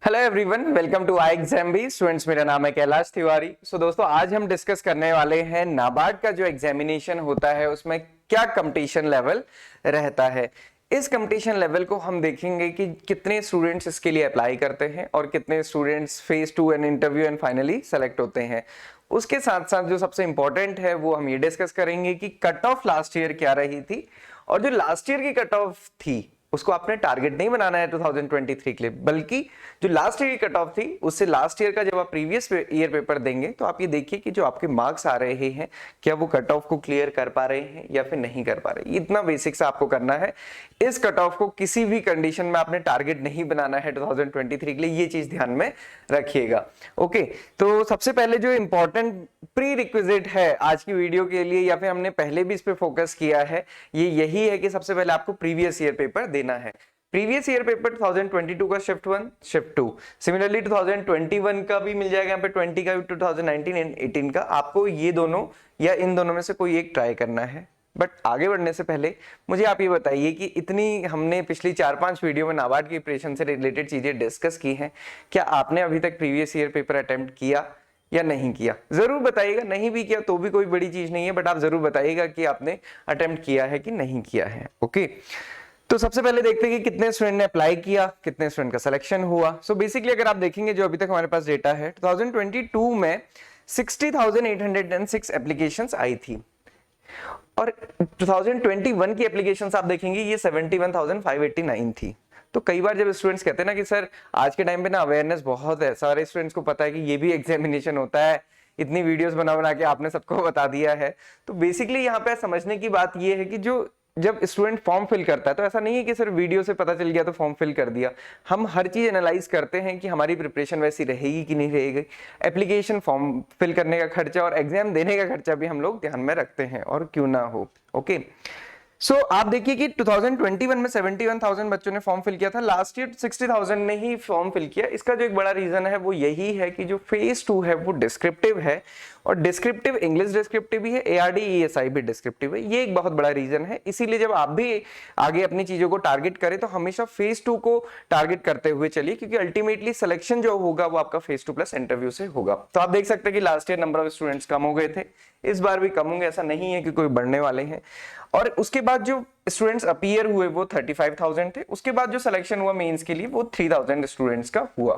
Hello everyone, welcome to I exam भी students. मेरा नाम है कैलाश तिवारी। दोस्तों, आज हम डिस्कस करने वाले हैं नाबार्ड का जो एग्जामिनेशन होता है उसमें क्या कंपटीशन लेवल रहता है। इस कंपटीशन लेवल को हम देखेंगे कि कितने स्टूडेंट्स इसके लिए अप्लाई करते हैं और कितने students phase 2 and interview and finally select होते हैं। उसके साथ साथ जो सबसे इंपॉर्टेंट है वो हम ये डिस्कस करेंगे कि कट ऑफ लास्ट ईयर क्या रही थी, और जो लास्ट ईयर की कट ऑफ थी उसको आपने टारगेट नहीं बनाना है 2023 के लिए, बल्कि जो लास्ट ईयर की कट ऑफ थी उससे लास्ट ईयर का जब आप प्रीवियस ईयर पेपर देंगे तो आप ये देखिए कि जो आपके मार्क्स आ रहे हैं क्या वो कट ऑफ को क्लियर कर पा रहे हैं या फिर नहीं कर पा रहे। इतना बेसिक सा आपको करना है। इस कट ऑफ को किसी भी कंडीशन में आपने टारगेट नहीं बनाना है 2023 के लिए, ये चीज ध्यान में रखिएगा। ओके, तो सबसे पहले जो इंपॉर्टेंट प्री रिक्विजिट है आज की वीडियो के लिए, या फिर हमने पहले भी इस पे फोकस किया है, ये यही है कि सबसे पहले आपको प्रीवियस ईयर पेपर देना है। प्रीवियस ईयर पेपर 2022 का शिफ्ट 1 शिफ्ट 2, सिमिलरली 2021 का भी मिल जाएगा यहाँ पे, 20 का भी, 2019 एंड 18 का। आपको ये दोनों या इन दोनों में से कोई एक ट्राई करना है। बट आगे बढ़ने से पहले मुझे आप ये बताइए कि इतनी हमने पिछली 4-5 वीडियो में नाबार्ड की प्रिपरेशन से रिलेटेड चीजें डिस्कस की हैं, क्या आपने अभी तक प्रीवियस ईयर पेपर अटेम्प्ट किया या नहीं किया? जरूर बताइएगा। नहीं भी किया तो भी कोई बड़ी चीज नहीं है, बट आप जरूर बताइएगा कि आपने अटेम्प्ट किया है कि नहीं किया है। ओके, तो सबसे पहले देखते हैं कि कितने स्टूडेंट ने अप्लाई किया, कितने स्टूडेंट का सिलेक्शन हुआ। सो बेसिकली अगर आप देखेंगे जो अभी तक हमारे पास डेटा है, 2022 में 60,806 एप्लीकेशंस आई थी, और 2021 की एप्लीकेशंस आप देखेंगे ये 71,589 थी। तो कई बार जब स्टूडेंट्स कहते हैं ना कि सर आज के टाइम पे ना अवेयरनेस बहुत है, सारे स्टूडेंट्स को पता है कि ये भी एग्जामिनेशन होता है, इतनी वीडियोस बना बना के आपने सबको बता दिया है। तो बेसिकली यहाँ पे समझने की बात ये है कि जो जब स्टूडेंट फॉर्म फिल करता है तो ऐसा नहीं है कि सिर्फ वीडियो से पता चल गया तो फॉर्म फिल कर दिया। हम हर चीज एनालाइज करते हैं कि हमारी प्रिपरेशन वैसी रहेगी कि नहीं रहेगी। एप्लीकेशन फॉर्म फिल करने का खर्चा और एग्जाम देने का खर्चा भी हम लोग ध्यान में रखते हैं, और क्यों ना हो। ओके, सो आप देखिए कि 2021 में 71,000 बच्चों ने फॉर्म फिल किया था, लास्ट ईयर 60,000 ने ही फॉर्म फिल किया। इसका जो एक बड़ा रीजन है वो यही है कि जो फेज 2 है वो डिस्क्रिप्टिव है, और डिस्क्रिप्टिव इंग्लिश डिस्क्रिप्टिव भी है, एआरडी ईएसआई भी डिस्क्रिप्टिव है। ये एक बहुत बड़ा रीजन है। इसीलिए जब आप भी आगे अपनी चीजों को टारगेट करें तो हमेशा फेज 2 को टारगेट करते हुए चलिए, क्योंकि अल्टीमेटली सिलेक्शन जो होगा वो आपका फेज 2 प्लस इंटरव्यू से होगा। तो आप देख सकते हैं कि last year number of students कम हो गए थे, इस बार भी कम होंगे, ऐसा नहीं है कि कोई बढ़ने वाले हैं। और उसके बाद जो स्टूडेंट्स अपीयर हुए वो 35,000 थे। उसके बाद जो सिलेक्शन हुआ मेंस के लिए वो 3,000 स्टूडेंट्स का हुआ।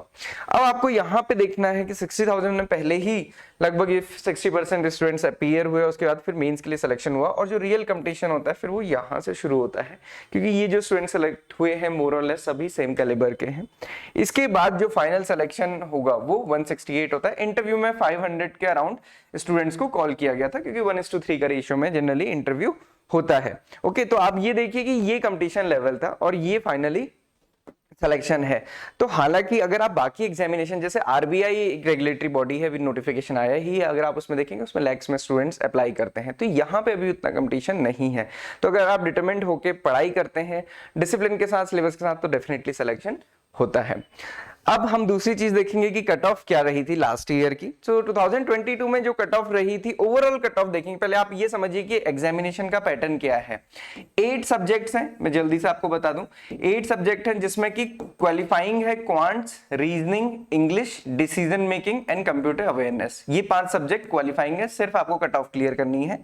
अब आपको यहाँ पे देखना है कि 60,000 में पहले ही लगभग ये 60% स्टूडेंट्स अपीयर हुए, उसके बाद फिर मेंस के लिए सिलेक्शन हुआ, और जो रियल कंपटीशन होता है फिर वो यहाँ से शुरू होता है, क्योंकि ये जो स्टूडेंट सेलेक्ट हुए हैं मोर और लेस सभी सेम कैलिबर के हैं। इसके बाद जो फाइनल सिलेक्शन होगा वो 168 होता है। इंटरव्यू में 500 के अराउंड स्टूडेंट्स को कॉल किया गया था, क्योंकि 1:3 का रेशियो में जनरली इंटरव्यू होता है। ओके, तो आप ये देखिए कि ये कंपटीशन लेवल था और ये फाइनली सिलेक्शन है। तो हालांकि अगर आप बाकी एग्जामिनेशन जैसे आरबीआई एक रेगुलेटरी बॉडी है, विद नोटिफिकेशन आया ही है, अगर आप उसमें देखेंगे उसमें लैक्स में स्टूडेंट्स अप्लाई करते हैं, तो यहाँ पे अभी उतना कंपटीशन नहीं है। तो अगर आप डिटरमिन्ड होकर पढ़ाई करते हैं डिसिप्लिन के साथ, सिलेबस के साथ, तो डेफिनेटली सिलेक्शन होता है। अब हम दूसरी चीज देखेंगे कि कट ऑफ क्या रही थी लास्ट ईयर की। सो 2022 में जो कट ऑफ रही थी, ओवरऑल कट ऑफ देखेंगे। पहले आप ये समझिए कि एग्जामिनेशन का पैटर्न क्या है। 8 सब्जेक्ट्स हैं, मैं जल्दी से आपको बता दूं। 8 सब्जेक्ट हैं जिसमें कि क्वालिफाइंग है quants, reasoning, English, decision making and computer awareness. ये 5 सब्जेक्ट क्वालिफाइंग है, सिर्फ आपको कट ऑफ क्लियर करनी है।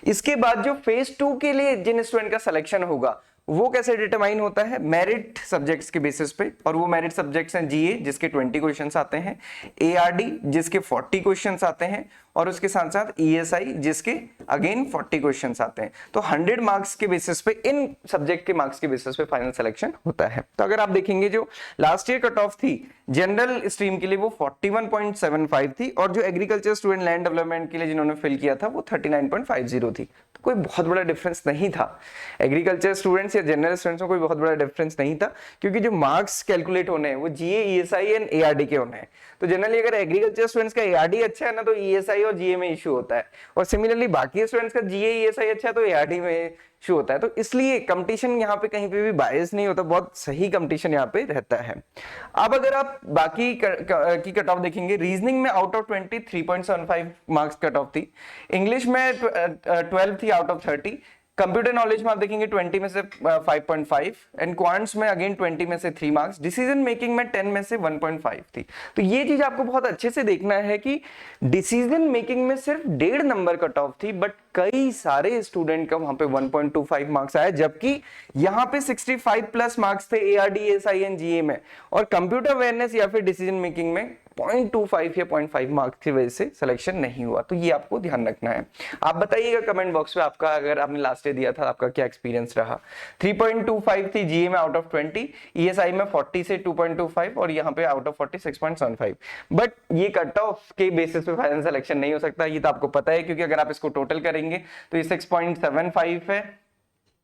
इसके बाद जो फेज 2 के लिए जिन स्टूडेंट का सिलेक्शन होगा वो कैसे डिटरमाइन होता है? मेरिट सब्जेक्ट्स के बेसिस पे, और वो मेरिट सब्जेक्ट्स हैं जीए जिसके 20 क्वेश्चंस आते हैं, एआरडी जिसके 40 क्वेश्चंस आते हैं, और उसके साथ साथ ईएसआई जिसके अगेन 40 क्वेश्चंस आते हैं। तो 100 मार्क्स के बेसिस पे, इन सब्जेक्ट के मार्क्स के बेसिस पे फाइनल सिलेक्शन होता है। तो अगर आप देखेंगे जो लास्ट ईयर कट ऑफ थी जनरल स्ट्रीम के लिए वो 41.75 थी, और जो एग्रीकल्चर स्टूडेंट लैंड डेवलपमेंट के लिए जिन्होंने फिल किया था वो 39.50 थी। तो कोई बहुत बड़ा डिफरेंस नहीं था। एग्रीकल्चर स्टूडेंट्स या जनरल स्टूडेंट्स में कोई बहुत बड़ा डिफरेंस नहीं था, क्योंकि जो मार्क्स कैलकुलेट होने हैं वो जीए, ईएसआई एंड एआरडी के होने हैं। तो जनरली अगर एग्रीकल्चर स्टूडेंट्स का एआरडी अच्छा है ना, तो ईएसआई और जीए में इशू होता है, और सिमिलरली बाकी स्टूडेंट्स का जीए, ईएसआई अच्छा है तो एआरडी में इशू होता है। तो इसलिए कंपटीशन यहाँ पे कहीं पे भी बायस नहीं होता, बहुत सही कंपटीशन यहाँ पे रहता है। अब अगर आप बाकी की कट ऑफ देखेंगे, रीजनिंग में out of 20 3.75 marks cut off थी, इंग्लिश में 12 थी आउट ऑफ 30, कंप्यूटर नॉलेज में आप देखेंगे 20 में से 5.5 एंड क्वांट्स में अगेन 20 में से 3 मार्क्स, डिसीजन मेकिंग में 10 में से 1.5 थी। तो ये चीज आपको बहुत अच्छे से देखना है कि डिसीजन मेकिंग में सिर्फ 1.5 नंबर कट ऑफ थी, बट कई सारे स्टूडेंट का वहां पे 1.25 मार्क्स आया, जबकि यहाँ पे 65 प्लस मार्क्स थे एआरडी, एसआई एंड जीए में, और कंप्यूटर अवेयरनेस या फिर डिसीजन मेकिंग में 0.25 या 0.5 मार्क्स की वजह से सिलेक्शन नहीं हुआ। तो ये आपको ध्यान रखना है। आप बताइएगा कमेंट बॉक्स में आपका, अगर आपने लास्ट ईयर दिया था आपका क्या एक्सपीरियंस रहा। 3.25 थी जीए में आउट ऑफ 20, ईएसआई में 40 से 2.25 और यहाँ पे आउट ऑफ 40 6.75। बट ये कट ऑफ के बेसिस पे फाइनल सिलेक्शन नहीं हो सकता, ये तो आपको पता है, क्योंकि अगर आप इसको टोटल करेंगे तो ये 6.75 है,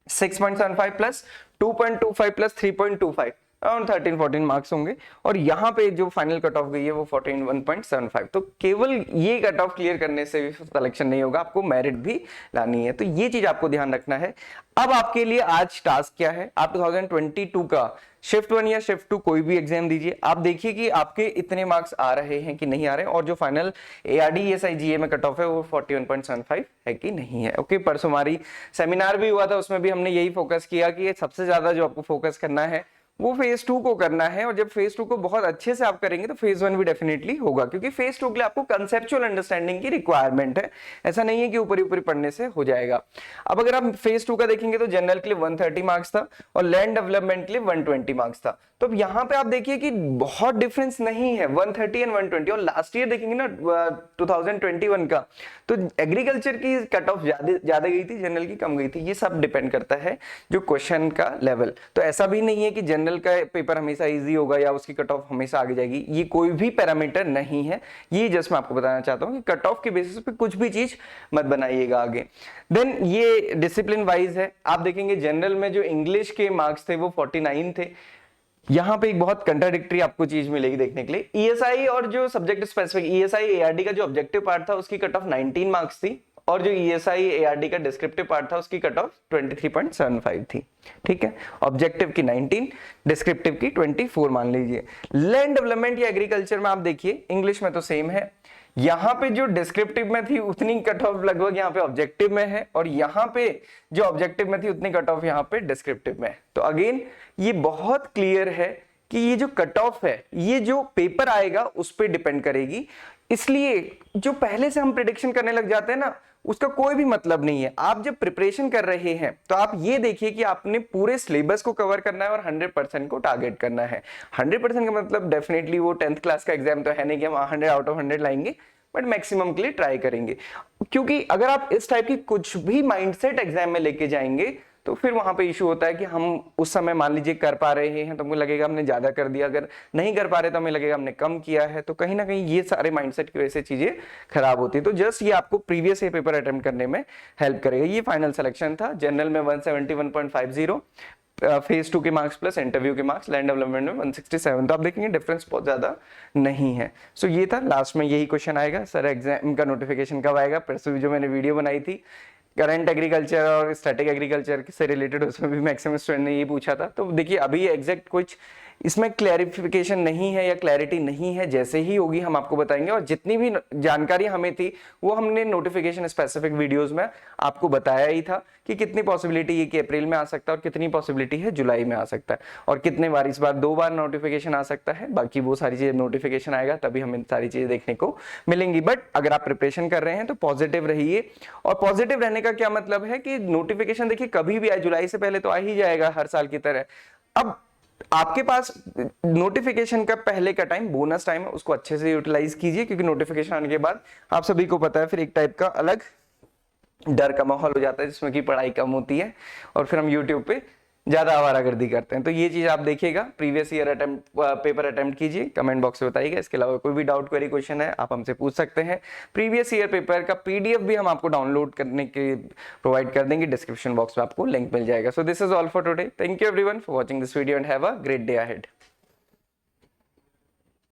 6.75 प्लस 2.25 प्लस 3.25 अराउंड 13-14 मार्क्स होंगे, और यहाँ पे जो फाइनल कट ऑफ गई है वो 41.75। तो केवल ये कट ऑफ क्लियर करने से भी सिलेक्शन नहीं होगा, आपको मेरिट भी लानी है। तो ये चीज आपको ध्यान रखना है। अब आपके लिए आज टास्क क्या है, आप 2022 का शिफ्ट 1 या शिफ्ट 2 कोई भी एग्जाम दीजिए, आप देखिए कि आपके इतने मार्क्स आ रहे हैं कि नहीं आ रहे हैं, और जो फाइनल एआरडी एसआई जीए में कट ऑफ है वो 41.75 है कि नहीं है। ओके, परसों हमारी सेमिनार भी हुआ था, उसमें भी हमने यही फोकस किया कि सबसे ज्यादा जो आपको फोकस करना है वो फेज 2 को करना है, और जब फेज 2 को बहुत अच्छे से आप करेंगे तो फेज 1 भी डेफिनेटली होगा, क्योंकि फेज 2 के लिए आपको कंसेप्चुअल अंडरस्टैंडिंग की रिक्वायरमेंट है। ऐसा नहीं है कि ऊपर ऊपर पढ़ने से हो जाएगा। अब अगर आप फेज 2 का देखेंगे तो जनरल के लिए 130 मार्क्स था और लैंड डेवलपमेंट के लिए 120 मार्क्स था। तो अब यहाँ पे आप देखिए कि बहुत डिफरेंस नहीं है, 130 एंड 120। और लास्ट ईयर देखेंगे ना 2021 का, तो एग्रीकल्चर की कट ऑफ ज्यादा गई थी, जनरल की कम गई थी। ये सब डिपेंड करता है जो क्वेश्चन का लेवल। तो ऐसा भी नहीं है कि जनरल का पेपर हमेशा इजी होगा या उसकी कट ऑफ हमेशा आगे जाएगी, ये कोई भी पैरामीटर नहीं है। ये जस्ट मैं आपको बताना चाहता हूँ कि कट ऑफ के बेसिस पे कुछ भी चीज मत बनाइएगा आगे। देन ये डिसिप्लिन वाइज है, आप देखेंगे जनरल में जो इंग्लिश के मार्क्स थे वो 49 थे। यहाँ पे एक बहुत कंट्राडिक्टरी आपको चीज मिलेगी देखने के लिए। ईएसआई और जो सब्जेक्ट स्पेसिफिक ईएसआई एआरडी का जो ऑब्जेक्टिव पार्ट था उसकी कट ऑफ 19 मार्क्स थी, और जो ईएसआई एआरडी का डिस्क्रिप्टिव पार्ट था उसकी कट ऑफ 23.75 थी। ठीक है, ऑब्जेक्टिव की 19, डिस्क्रिप्टिव की 24 मान लीजिए। लैंड डेवलपमेंट या एग्रीकल्चर में आप देखिए इंग्लिश में तो सेम है, यहाँ पे जो डिस्क्रिप्टिव में थी उतनी कट ऑफ लगभग यहाँ पे ऑब्जेक्टिव में है, और यहाँ पे जो ऑब्जेक्टिव में थी उतनी कट ऑफ यहाँ पे डिस्क्रिप्टिव में है। तो अगेन ये बहुत क्लियर है कि ये जो कट ऑफ है ये जो पेपर आएगा उस पर डिपेंड करेगी। इसलिए जो पहले से हम प्रिडिक्शन करने लग जाते हैं ना, उसका कोई भी मतलब नहीं है। आप जब प्रिपरेशन कर रहे हैं तो आप ये देखिए कि आपने पूरे सिलेबस को कवर करना है और 100% को टारगेट करना है। 100% का मतलब डेफिनेटली वो 10th क्लास का एग्जाम तो है नहीं कि हम 100 आउट ऑफ 100 लाएंगे, बट मैक्सिमम के लिए ट्राई करेंगे। क्योंकि अगर आप इस टाइप की कुछ भी माइंडसेट एग्जाम में लेके जाएंगे तो फिर वहां पे इशू होता है कि हम उस समय मान लीजिए कर पा रहे हैं तो हमको लगेगा हमने ज्यादा कर दिया, अगर नहीं कर पा रहे तो हमें लगेगा हमने कम किया है। तो कहीं ना कहीं ये सारे माइंडसेट की वजह से चीजें खराब होती है। तो जस्ट ये आपको प्रीवियस ईयर पेपर अटेम्प्ट करने में हेल्प करेगा। ये फाइनल सिलेक्शन था, जनरल में 171.50, फेज 2 के मार्क्स प्लस इंटरव्यू के मार्क्स, लैंड डेवलपमेंट में 167। तो आप देखेंगे डिफरेंस बहुत ज्यादा नहीं है। सो ये था, लास्ट में यही क्वेश्चन आएगा, सर एग्जाम का नोटिफिकेशन कब आएगा। परसों जो मैंने वीडियो बनाई थी करंट एग्रीकल्चर और स्टैटिक एग्रीकल्चर से रिलेटेड, उसमें भी मैक्सिमम स्टूडेंट ने ये पूछा था। तो देखिए अभी एग्जैक्ट कुछ इसमें क्लैरिफिकेशन नहीं है या क्लैरिटी नहीं है, जैसे ही होगी हम आपको बताएंगे। और जितनी भी जानकारी हमें थी वो हमने नोटिफिकेशन स्पेसिफिक वीडियोस में आपको बताया ही था कि कितनी पॉसिबिलिटी है कि अप्रैल में आ सकता है और कितनी पॉसिबिलिटी है जुलाई में आ सकता है, और कितने बार, इस बार 2 बार नोटिफिकेशन आ सकता है। बाकी वो सारी चीजें नोटिफिकेशन आएगा तभी हमें सारी चीजें देखने को मिलेंगी। बट अगर आप प्रिपरेशन कर रहे हैं तो पॉजिटिव रहिए। और पॉजिटिव रहने का क्या मतलब है कि नोटिफिकेशन देखिए कभी भी आए, जुलाई से पहले तो आ ही जाएगा हर साल की तरह। अब आपके पास नोटिफिकेशन का पहले का टाइम बोनस टाइम है, उसको अच्छे से यूटिलाइज कीजिए, क्योंकि नोटिफिकेशन आने के बाद आप सभी को पता है फिर एक टाइप का अलग डर का माहौल हो जाता है जिसमें कि पढ़ाई कम होती है और फिर हम यूट्यूब पे ज्यादा आवारागर्दी करते हैं। तो ये चीज आप देखिएगा, प्रीवियस ईयर पेपर अटेम्प्ट कीजिए, कमेंट बॉक्स में बताइएगा। इसके अलावा कोई भी डाउट क्वेरी क्वेश्चन है आप हमसे पूछ सकते हैं। प्रीवियस ईयर पेपर का पीडीएफ भी हम आपको डाउनलोड करने के प्रोवाइड कर देंगे, डिस्क्रिप्शन बॉक्स में आपको लिंक मिल जाएगा। So this is all for today, thank you everyone for watching this video and have a great day ahead.